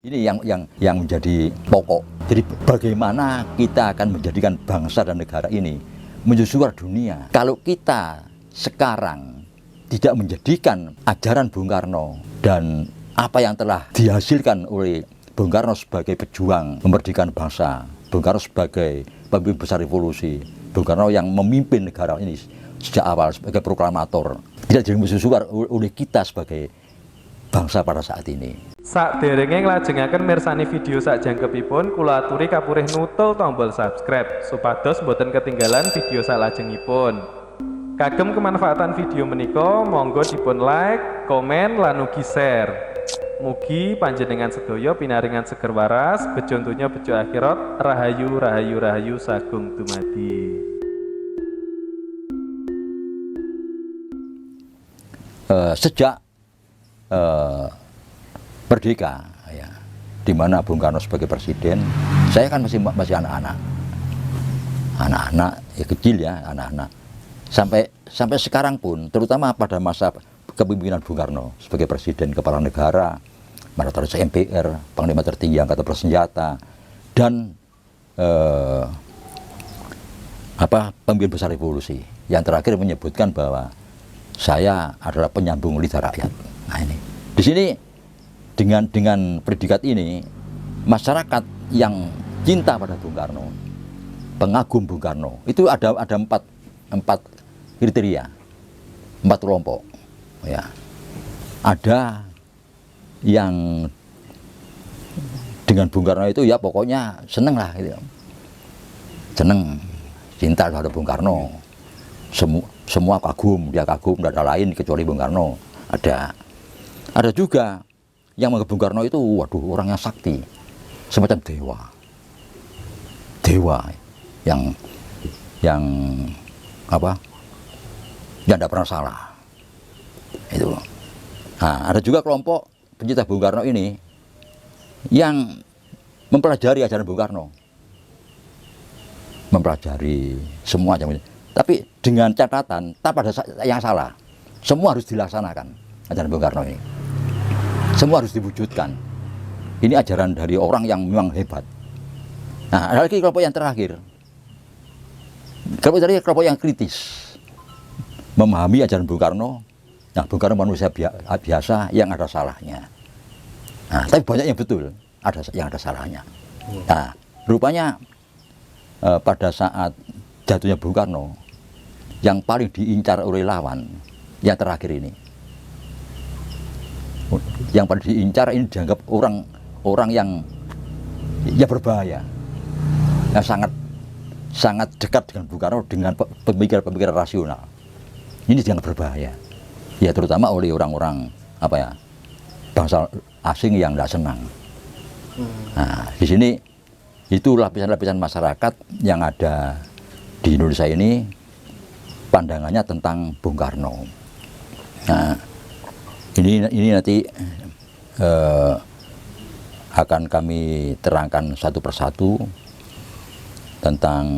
Ini yang menjadi pokok. Jadi bagaimana kita akan menjadikan bangsa dan negara ini menjusuar dunia. Kalau kita sekarang tidak menjadikan ajaran Bung Karno dan apa yang telah dihasilkan oleh Bung Karno sebagai pejuang memerdekakan bangsa, Bung Karno sebagai pemimpin besar revolusi, Bung Karno yang memimpin negara ini sejak awal sebagai proklamator, tidak jadi menjusuar oleh kita sebagai bangsa pada saat ini. Saderenge nglajengaken mirsani video sakjangkepipun, kula aturi kapurih nutul tombol subscribe supados boten ketinggalan video salajengipun. Kagem kemanfaatan video menika monggo dipun like, komen lan ugi share. Mugi panjenengan sedaya pinaringan seger waras, bejo donya bejo akhirat, rahayu rahayu rahayu sagung dumadi. Sejak merdeka, ya, di mana Bung Karno sebagai presiden, saya kan masih anak-anak ya, kecil ya, anak-anak. Sampai sekarang pun, terutama pada masa kepemimpinan Bung Karno sebagai presiden kepala negara, Martaris MPR, Panglima tertinggi Angkatan Bersenjata, dan pemimpin besar revolusi. Yang terakhir menyebutkan bahwa saya adalah penyambung lidah rakyat. Nah ini, di sini dengan predikat ini, masyarakat yang cinta pada Bung Karno, pengagum Bung Karno, itu ada empat kriteria, 4 kelompok. Ya, ada yang dengan Bung Karno itu ya pokoknya seneng lah, gitu. Seneng, cinta terhadap Bung Karno. Semua kagum, dia kagum, tidak ada lain kecuali Bung Karno. Ada juga yang menganggap Bung Karno itu, waduh, orang yang sakti, semacam dewa yang tidak pernah salah. Itu. Nah, ada juga kelompok pencinta Bung Karno ini yang mempelajari ajaran Bung Karno, mempelajari semua, tapi dengan catatan tanpa ada yang salah. Semua harus dilaksanakan ajaran Bung Karno ini. Semua harus diwujudkan. Ini ajaran dari orang yang memang hebat. Nah, ada lagi kelompok yang terakhir. Kelompok yang kritis. Memahami ajaran Bung Karno. Nah, Bung Karno manusia biasa yang ada salahnya. Nah, tapi banyak yang betul, yang ada salahnya. Nah, rupanya pada saat jatuhnya Bung Karno, yang paling diincar oleh lawan, yang terakhir ini. Yang paling diincar ini dianggap orang yang berbahaya, yang sangat dekat dengan Bung Karno, dengan pemikiran rasional. Ini dianggap berbahaya, ya, terutama oleh orang-orang bangsa asing yang tidak senang. Nah, di sini itu lapisan-lapisan masyarakat yang ada di Indonesia ini pandangannya tentang Bung Karno. Nah, ini nanti akan kami terangkan satu persatu tentang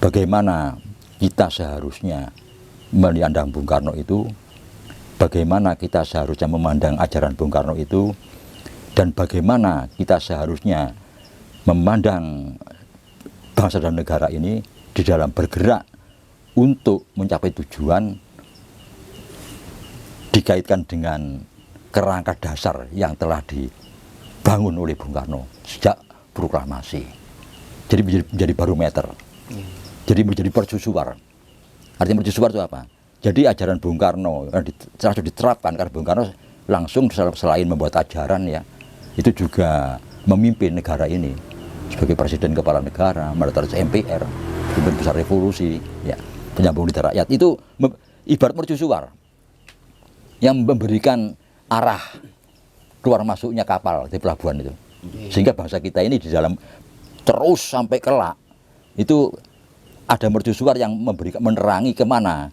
bagaimana kita seharusnya memandang Bung Karno itu, bagaimana kita seharusnya memandang ajaran Bung Karno itu, dan bagaimana kita seharusnya memandang bangsa dan negara ini di dalam bergerak untuk mencapai tujuan dikaitkan dengan kerangka dasar yang telah dibangun oleh Bung Karno sejak proklamasi. Jadi menjadi barometer. Jadi menjadi mercusuar. Artinya mercusuar itu apa? Jadi ajaran Bung Karno langsung diterapkan, karena Bung Karno langsung selain membuat ajaran, ya, itu juga memimpin negara ini sebagai presiden kepala negara, Martaris MPR, pemimpin besar revolusi, ya, penyambung lidah rakyat. Itu ibarat mercusuar yang memberikan arah keluar masuknya kapal di pelabuhan itu, sehingga bangsa kita ini di dalam terus sampai kelak itu ada mercusuar yang menerangi kemana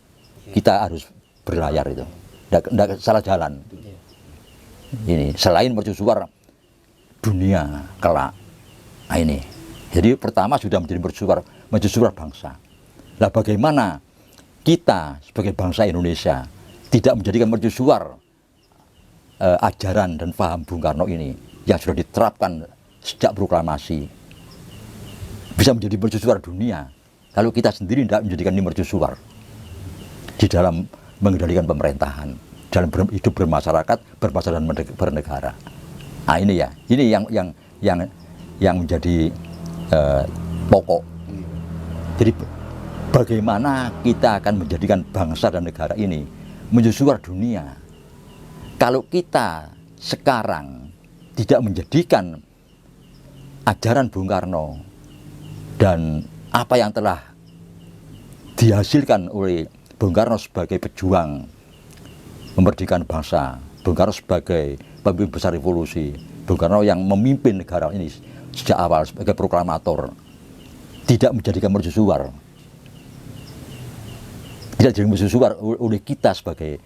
kita harus berlayar itu, tidak salah jalan. Ini selain mercusuar dunia kelak. Nah ini, jadi pertama sudah menjadi mercusuar bangsa. Nah bagaimana kita sebagai bangsa Indonesia tidak menjadikan mercusuar ajaran dan paham Bung Karno ini yang sudah diterapkan sejak proklamasi bisa menjadi mercusuar dunia kalau kita sendiri tidak menjadikan ini mercusuar di dalam mengendalikan pemerintahan, dalam hidup bermasyarakat, berbangsa dan bernegara. Nah ini ya, ini yang menjadi pokok. Jadi bagaimana kita akan menjadikan bangsa dan negara ini mercusuar dunia kalau kita sekarang tidak menjadikan ajaran Bung Karno dan apa yang telah dihasilkan oleh Bung Karno sebagai pejuang memerdekakan bangsa, Bung Karno sebagai pemimpin besar revolusi, Bung Karno yang memimpin negara ini sejak awal sebagai proklamator, tidak menjadikan mercusuar, tidak jadi mercusuar oleh kita sebagai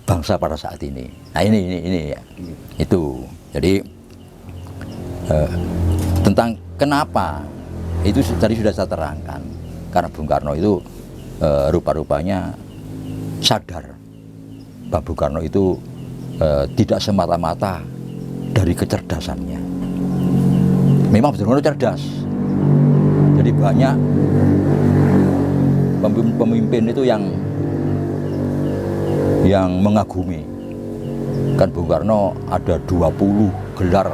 bangsa pada saat ini. Nah ini ya. Itu jadi tentang kenapa itu tadi sudah saya terangkan, karena Bung Karno itu rupa-rupanya sadar bahwa Bung Karno itu tidak semata-mata dari kecerdasannya. Memang betul-betul cerdas. Jadi banyak pemimpin itu yang mengagumi. Kan Bung Karno ada 20 gelar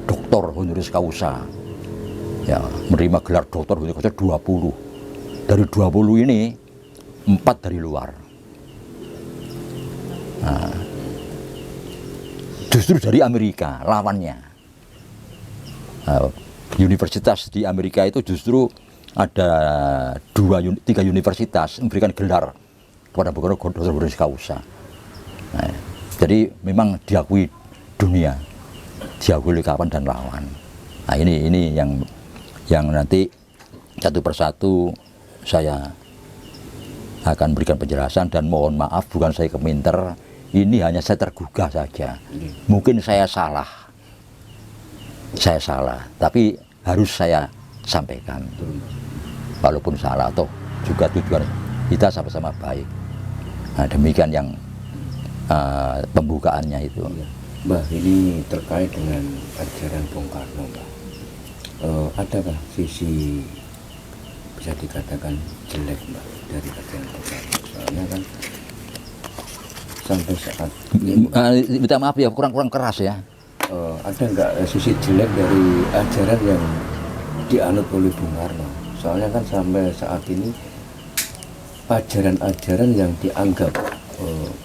doktor honoris causa. Ya, menerima gelar doktor honoris causa 20. Dari 20 ini 4 dari luar. Nah, justru dari Amerika lawannya. Nah, universitas di Amerika itu justru ada 3 universitas memberikan gelar kepada Bung Karno doktor honoris causa. Nah, jadi memang diakui dunia, diakui oleh kawan dan lawan. Nah ini yang nanti satu persatu saya akan berikan penjelasan, dan mohon maaf bukan saya keminter, ini hanya saya tergugah saja. Mungkin saya salah, tapi harus saya sampaikan. Walaupun salah, toh juga tujuan kita sama-sama baik. Nah, demikian yang pembukaannya itu. Mbah, ini terkait dengan ajaran Bung Karno, Mbah. Adakah sisi bisa dikatakan jelek, Mbah, dari ajaran Bung Karno? Soalnya kan sampai saat ini minta maaf ya, kurang keras ya. Ada nggak sisi jelek dari ajaran yang dianut oleh Bung Karno? Soalnya kan sampai saat ini ajaran-ajaran yang dianggap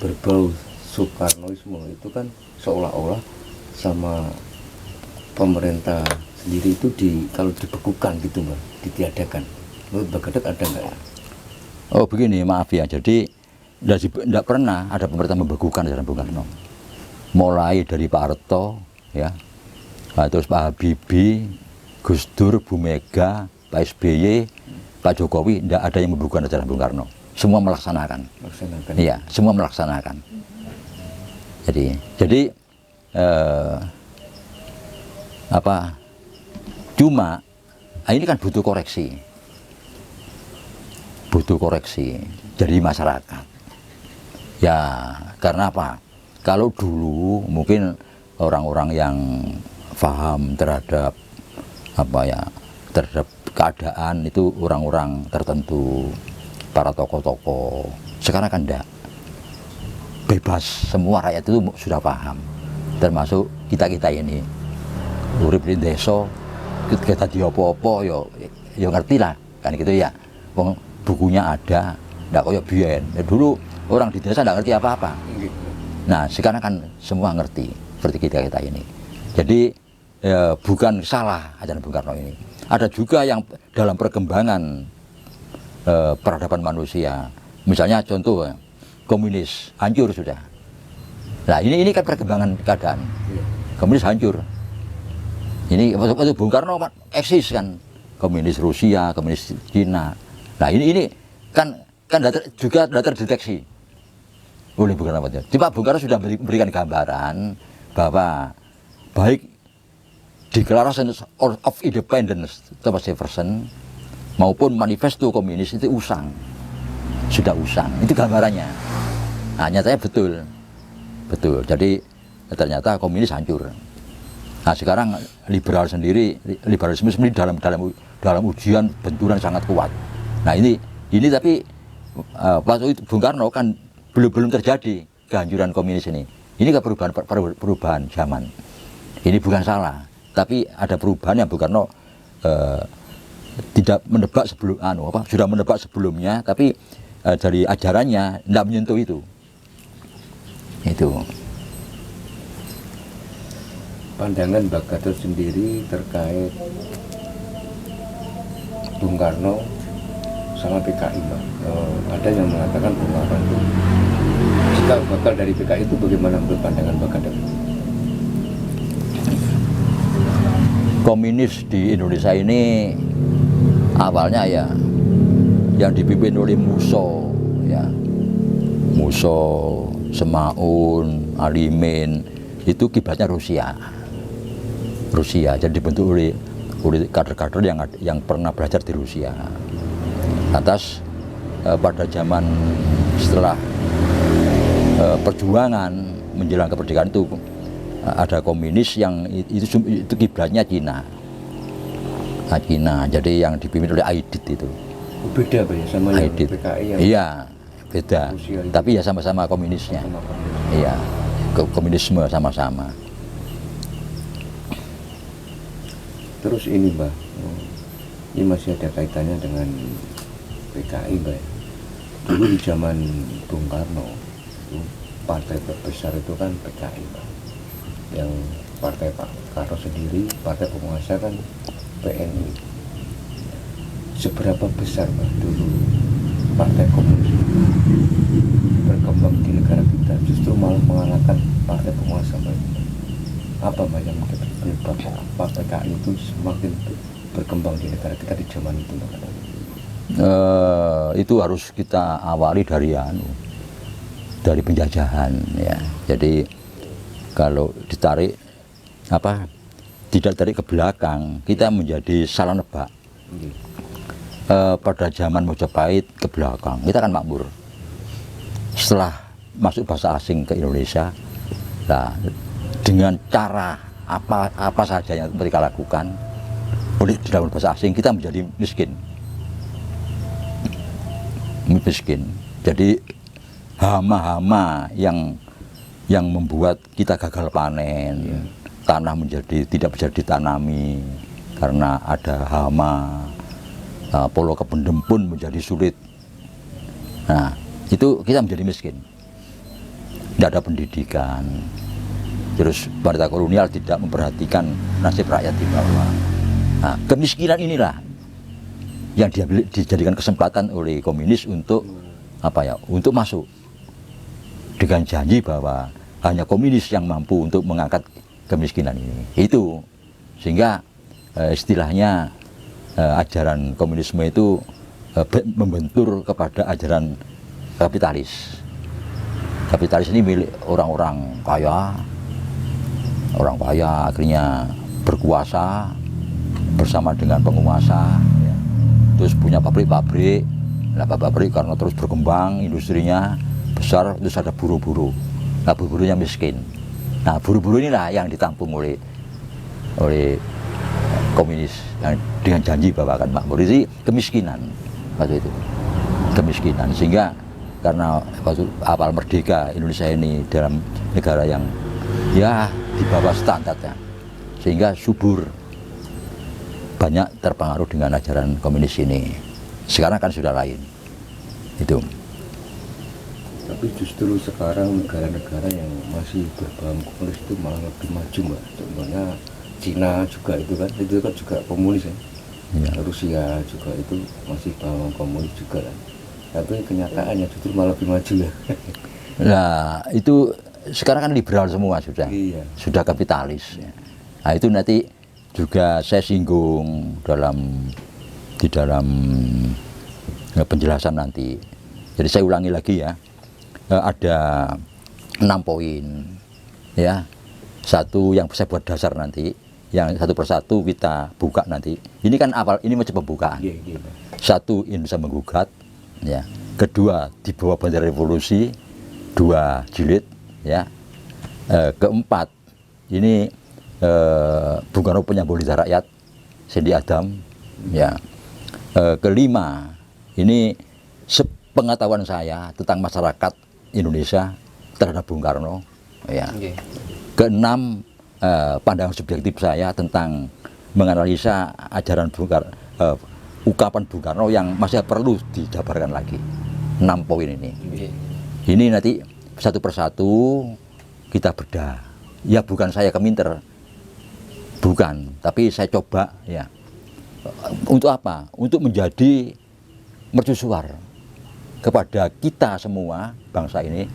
berbau Soekarnoisme itu kan seolah-olah sama pemerintah sendiri itu kalau dibekukan gitu, Mbak, ditiadakan. Menurut Mbak Gatot ada nggak ya? Oh begini, maaf ya, jadi tidak pernah ada pemerintah membekukan ajaran Bung Karno. Mulai dari Pak Harto, ya, terus Pak Habibie, Gus Dur, Bu Mega, Pak SBY, Pak Jokowi, tidak ada yang membekukan ajaran Bung Karno. Semua melaksanakan. Iya, semua melaksanakan. Jadi cuma ini kan butuh koreksi dari masyarakat. Ya, karena apa? Kalau dulu mungkin orang-orang yang paham terhadap terhadap keadaan itu orang-orang tertentu, para tokoh-tokoh. Sekarang kan enggak. Bebas, semua rakyat itu sudah paham, termasuk kita ini. Urip di desa, kita diopo-opo, yo ngerti lah, kan gitu ya. Bukunya ada, enggak kayak biyen. Dulu orang di desa enggak ngerti apa-apa. Nah, sekarang kan semua ngerti, seperti kita ini. Jadi bukan salah ajaran Bung Karno ini. Ada juga yang dalam perkembangan peradaban manusia, misalnya contoh komunis hancur sudah. Nah ini kan perkembangan keadaan, komunis hancur. Ini waktu Bung Karno eksis kan, komunis Rusia, komunis Cina. Nah ini kan juga terdeteksi oleh Bung Karno. Cuma Bung Karno sudah memberikan gambaran bahwa baik Declaration of Independence Thomas Jefferson maupun manifesto komunis itu sudah usang, itu gambarannya. Nah, nyatanya betul. Jadi ternyata komunis hancur. Nah, sekarang liberalisme sendiri dalam ujian benturan sangat kuat. Nah, ini tapi waktu itu Bung Karno kan belum terjadi kehancuran komunis ini. Ini kan perubahan zaman. Ini bukan salah, tapi ada perubahan yang Bung Karno tidak menebak sudah menebak sebelumnya, tapi dari ajarannya tidak menyentuh itu. Pandangan Mbak Gatot sendiri terkait Bung Karno sama PKI, Mbak. Ada yang mengatakan Bung Karno itu jika bakal dari PKI itu bagaimana menurut pandangan Mbak Gatot? Komunis di Indonesia ini awalnya ya yang dipimpin oleh Musso, ya, Musso, Semaun, Alimin, itu kiblatnya Rusia, jadi dibentuk oleh kader-kader yang pernah belajar di Rusia. Atas pada zaman setelah perjuangan menjelang kemerdekaan itu ada komunis yang itu kiblatnya Cina. Cina, jadi yang dipimpin oleh Aidit itu. Beda ya sama yang Aidit. PKI yang Iya, beda. Rusia itu. Tapi ya sama-sama komunisnya. Iya, komunisme sama-sama. Terus ini Mbak, ini masih ada kaitannya dengan PKI Mbak. Dulu di zaman Bung Karno, itu partai terbesar itu kan PKI Mbak. Yang partai Pak Karno sendiri, partai penguasa kan PNI. Seberapa besar Mbak dulu partai komunis berkembang di negara kita, justru malah mengalahkan partai penguasa Mbak? Apa Mbak yang penyebab PKI itu semakin berkembang di negara kita di zaman itu Mbak? Itu harus kita awali dari penjajahan, ya. Jadi kalau ditarik tidak tarik ke belakang, kita menjadi salah nebak. Pada zaman Majapahit ke belakang, kita kan makmur. Setelah masuk bahasa asing ke Indonesia, nah, dengan cara apa saja yang mereka lakukan oleh di dalam bahasa asing, kita menjadi miskin. Jadi hama-hama yang membuat kita gagal panen, tanah tidak bisa ditanami karena ada hama, polo kebendem pun menjadi sulit. Nah, itu kita menjadi miskin, tidak ada pendidikan. Terus pemerintah kolonial tidak memperhatikan nasib rakyat di bawah. Nah, kemiskinan inilah yang dijadikan kesempatan oleh komunis untuk untuk masuk dengan janji bahwa hanya komunis yang mampu untuk mengangkat kemiskinan ini. Itu sehingga istilahnya ajaran komunisme itu membentur kepada ajaran kapitalis. Kapitalis ini milik orang-orang kaya. Orang kaya akhirnya berkuasa bersama dengan penguasa, ya. Terus punya pabrik-pabrik. Nah, pabrik karena terus berkembang, industrinya besar, terus ada buruh-buruh. Nah, buruh-buruhnya miskin. Nah, buruh-buruh inilah yang ditampung oleh komunis yang dengan janji bahwa akan makmur. Jadi kemiskinan waktu itu, kemiskinan, sehingga karena waktu awal merdeka Indonesia ini dalam negara yang ya di bawah standarnya, sehingga subur, banyak terpengaruh dengan ajaran komunis ini. Sekarang kan sudah lain itu. Tapi justru sekarang negara-negara yang masih berbau komunis itu malah lebih maju Mbak. Contohnya Cina juga itu kan juga komunis ya. Ya. Rusia juga itu masih bau komunis juga kan. Tapi kenyataannya justru malah lebih maju ya. Nah, itu sekarang kan liberal semua sudah. Iya. Sudah kapitalis. Nah, itu nanti juga saya singgung di dalam penjelasan nanti. Jadi saya ulangi lagi ya. Ada 6 poin ya. Satu yang saya buat dasar nanti, yang satu persatu kita buka nanti. Ini kan ini macam pembukaan. Satu, Indonesia menggugat, ya. Kedua, di bawah bendera revolusi. 2 jilid ya. Keempat ini Bung Karno Penyambung Lidah Rakyat, Sandy Adam ya. Kelima ini sepengetahuan saya tentang masyarakat Indonesia terhadap Bung Karno ya. Keenam pandangan subjektif saya tentang menganalisa ajaran ucapan Bung Karno yang masih perlu dijabarkan lagi. 6 poin ini. Ini nanti satu persatu kita bedah. Ya bukan saya keminter, bukan, tapi saya coba ya. Untuk apa? Untuk menjadi mercusuar kepada kita semua bangsa ini,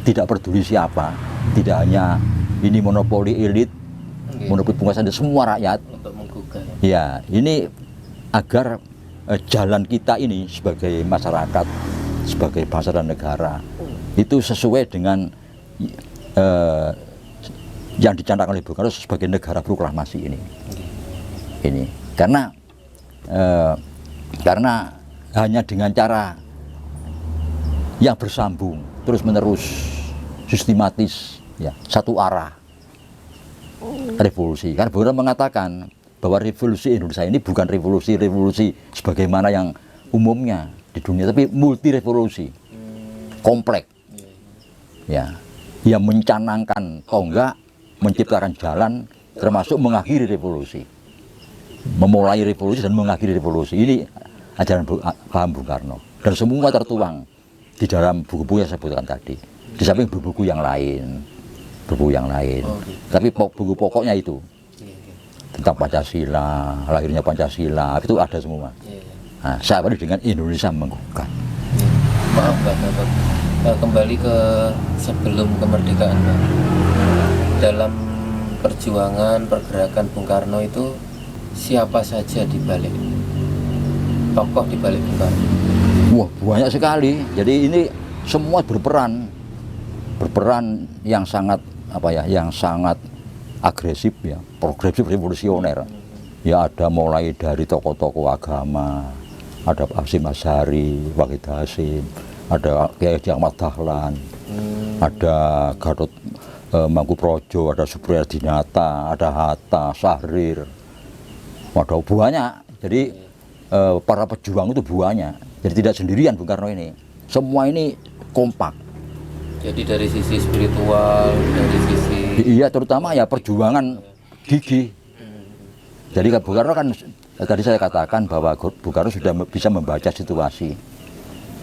tidak peduli siapa, tidak hanya ini monopoli elit, monopoli penguasaan semua rakyat. Untuk menggugah. Ya, ini agar jalan kita ini sebagai masyarakat, sebagai bangsa dan negara itu sesuai dengan yang dicanangkan oleh Bung Karno sebagai negara proklamasi ini. Ini karena hanya dengan cara yang bersambung terus menerus sistematis ya, satu arah revolusi. Karena Bung Karno mengatakan bahwa revolusi Indonesia ini bukan revolusi sebagaimana yang umumnya di dunia, tapi multi revolusi, kompleks ya, yang mencanangkan tonggak, menciptakan jalan, termasuk mengakhiri revolusi, memulai revolusi dan mengakhiri revolusi. Ini ajaran paham Bung Karno dan semua tertuang di dalam buku-buku yang saya sebutkan tadi, di samping buku-buku yang lain, tapi buku pokoknya itu tentang Pancasila, lahirnya Pancasila itu ada semua. Nah, saya awali dengan Indonesia menggugah. Maaf Pak Gatot, kembali ke sebelum kemerdekaan Pak. Dalam perjuangan pergerakan Bung Karno itu siapa saja di balik tokoh di balik Bung Karno? Wah, banyak sekali. Jadi ini semua berperan yang sangat yang sangat agresif ya, progresif, revolusioner. Ya ada mulai dari tokoh-tokoh agama, ada Hasyim Asy'ari, Wahid Hasyim, ada Kiai Haji Ahmad Dahlan, ada Gatot Mangkuprojo, ada Supriyadinata, ada Hatta, Syahrir, ada banyak. Jadi para pejuang itu banyak. Jadi tidak sendirian Bung Karno ini. Semua ini kompak. Jadi dari sisi spiritual, dari sisi iya, terutama ya perjuangan gigih. Jadi Bung Karno kan tadi saya katakan bahwa Bung Karno sudah bisa membaca situasi.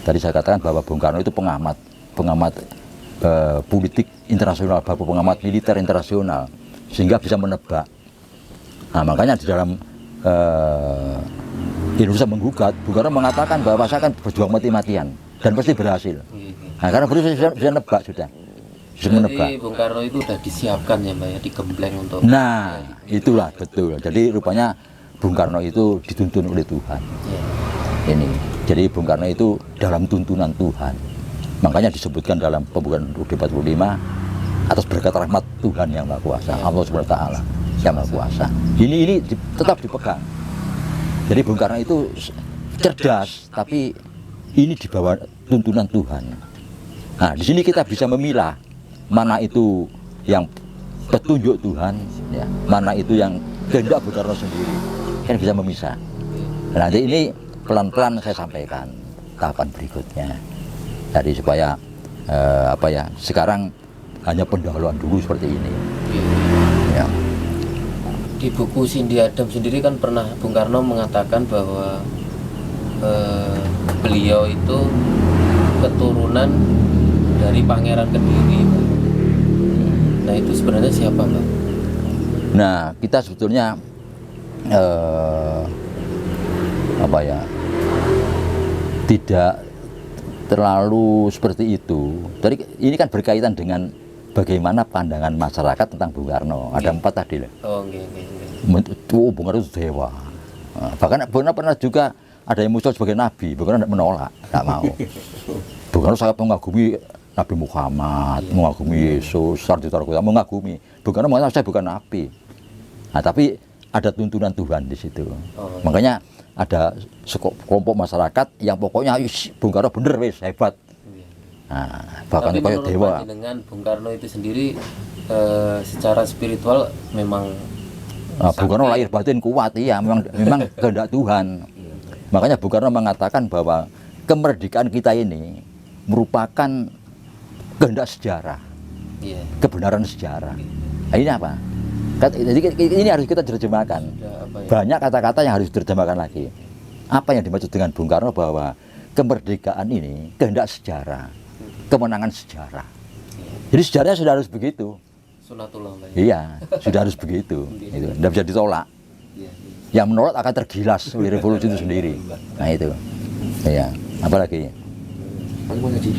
Tadi saya katakan bahwa Bung Karno itu pengamat politik internasional, pengamat militer internasional, sehingga bisa menebak. Nah, makanya di dalam Indonesia menggugat, Bung Karno mengatakan bahwa saya akan berjuang mati-matian dan pasti berhasil. Nah, karena bisa nebak sudah. Berarti Bung Karno itu sudah disiapkan ya Mbak ya, digembleng untuk. Nah, itulah betul. Jadi rupanya Bung Karno itu dituntun oleh Tuhan. Ini. Jadi Bung Karno itu dalam tuntunan Tuhan. Makanya disebutkan dalam pembukaan UUD 45 atas berkat rahmat Tuhan yang Maha Kuasa, Allah SWT yang Maha Kuasa. Ini tetap dipegang. Jadi Bung Karno itu cerdas, tapi ini di bawah tuntunan Tuhan. Nah, di sini kita bisa memilah mana itu yang petunjuk Tuhan, ya, mana itu yang kehendak Bung Karno sendiri. Kan bisa memisah. Nah, nanti ini pelan-pelan saya sampaikan tahapan berikutnya. Jadi supaya sekarang hanya pendahuluan dulu seperti ini. Ya. Di buku Sandy Adam sendiri kan pernah Bung Karno mengatakan bahwa beliau itu keturunan dari Pangeran Kediri. Nah, itu sebenarnya siapa Mbak? Nah, kita sebetulnya tidak terlalu seperti itu. Jadi ini kan berkaitan dengan bagaimana pandangan masyarakat tentang Bung Karno. Ada 4 tadi lah. Oh, Bung Karno itu dewa. Bahkan Bung Karno pernah juga ada yang muncul sebagai nabi. Bung Karno tidak menolak, tidak mau. Bung Karno sangat mengagumi Nabi Muhammad, mengagumi Yesus, mengagumi. Bung Karno mengatakan saya bukan nabi. Nah, tapi ada tuntunan Tuhan di situ. Makanya ada kelompok masyarakat yang pokoknya Bung Karno bener wis hebat. Nah, bahkan Tapi kayak menurut dewa. panjenengan Bung Karno itu sendiri secara spiritual memang Bung Karno lahir batin kuat, iya, memang kehendak Tuhan. Makanya Bung Karno mengatakan bahwa kemerdekaan kita ini merupakan kehendak sejarah, iya, kebenaran sejarah. Nah, ini apa? Jadi ini harus kita terjemahkan. sudah apa ya? Banyak kata-kata yang harus diterjemahkan lagi. Apa yang dimaksud dengan Bung Karno bahwa kemerdekaan ini kehendak sejarah, kemenangan sejarah. Jadi sejarahnya sudah harus begitu. Sunatullah Mbak. Iya, sudah harus begitu. Itu tidak bisa ditolak. Iya, iya. Yang menolak akan tergilas oleh revolusi itu sendiri. Nah itu. Iya. Apalagi? Bagaimana sih?